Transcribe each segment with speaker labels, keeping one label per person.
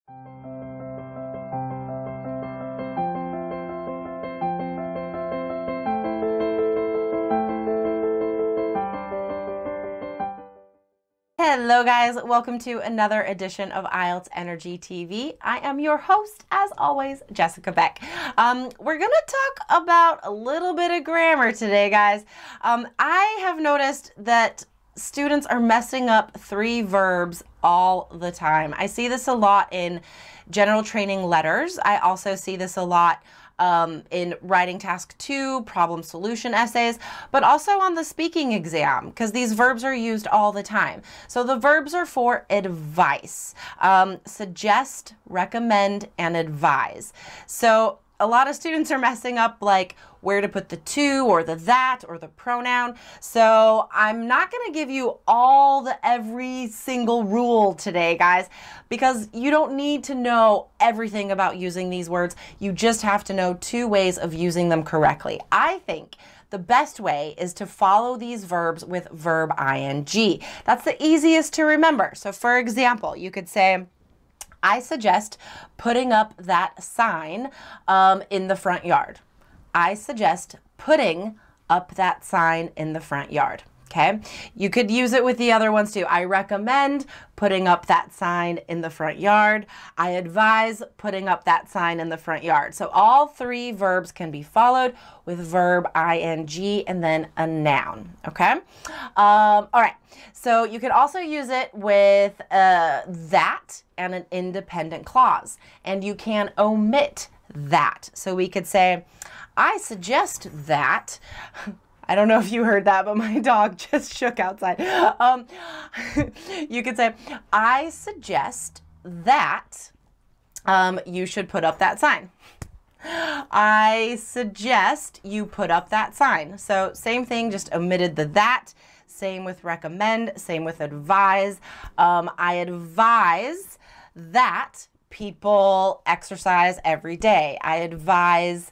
Speaker 1: Hello guys, welcome to another edition of IELTS Energy TV. I am your host, as always, Jessica Beck. We're gonna talk about a little bit of grammar today, guys. I have noticed that students are messing up 3 verbs all the time. I see this a lot in general training letters. I also see this a lot in writing task 2, problem solution essays, but also on the speaking exam, because these verbs are used all the time. So the verbs are for advice, suggest, recommend, and advise. So a lot of students are messing up like where to put the to or the that or the pronoun. So I'm not going to give you every single rule today, guys, because you don't need to know everything about using these words. You just have to know 2 ways of using them correctly. I think the best way is to follow these verbs with verb ing. That's the easiest to remember. So for example, you could say, I suggest putting up that sign in the front yard. I suggest putting up that sign in the front yard. Okay, you could use it with the other ones too. I recommend putting up that sign in the front yard. I advise putting up that sign in the front yard. So all 3 verbs can be followed with verb ing and then a noun. Okay, all right. So you could also use it with that and an independent clause, and you can omit that. So we could say, I suggest that. I don't know if you heard that, but my dog just shook outside. You could say, I suggest that you should put up that sign. I suggest you put up that sign. So same thing, just omitted the that. Same with recommend, same with advise. I advise that people exercise every day. I advise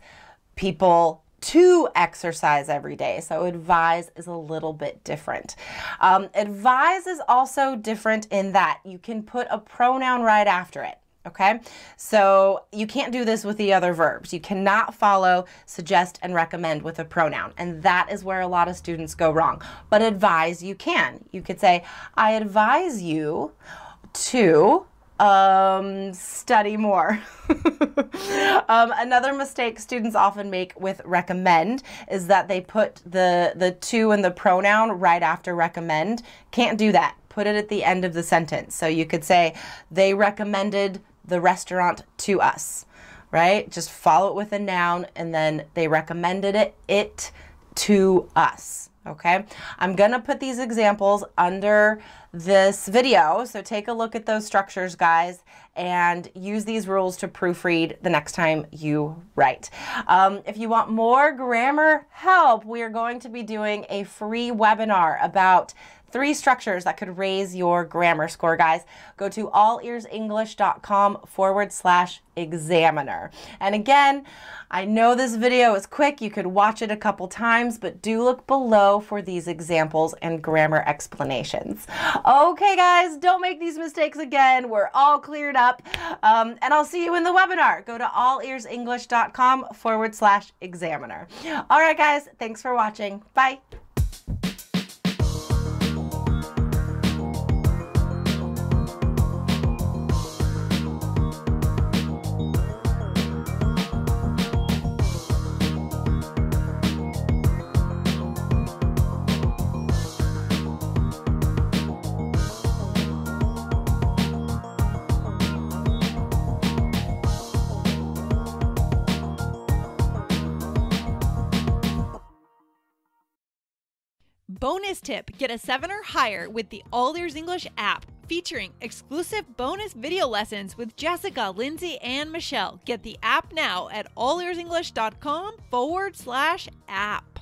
Speaker 1: people to exercise every day. So advise is a little bit different. Advise is also different in that you can put a pronoun right after it. Okay, so you can't do this with the other verbs. You cannot follow suggest and recommend with a pronoun, and that is where a lot of students go wrong. But advise you can. You could say, I advise you to study more. Another mistake students often make with recommend is that they put the to and the pronoun right after recommend. Can't do that. Put it at the end of the sentence. So you could say, they recommended the restaurant to us, right? Just follow it with a noun, and then they recommended it to us. Okay, I'm gonna put these examples under this video, so take a look at those structures, guys, and use these rules to proofread the next time you write. If you want more grammar help, we are going to be doing a free webinar about 3 structures that could raise your grammar score, guys. Go to allearsenglish.com/examiner. And again, I know this video is quick. You could watch it a couple times, but do look below for these examples and grammar explanations. Okay, guys, don't make these mistakes again. We're all cleared up. And I'll see you in the webinar. Go to allearsenglish.com/examiner. All right, guys, thanks for watching. Bye.
Speaker 2: Bonus tip, get a 7 or higher with the All Ears English app, featuring exclusive bonus video lessons with Jessica, Lindsay, and Michelle. Get the app now at allearsenglish.com/app.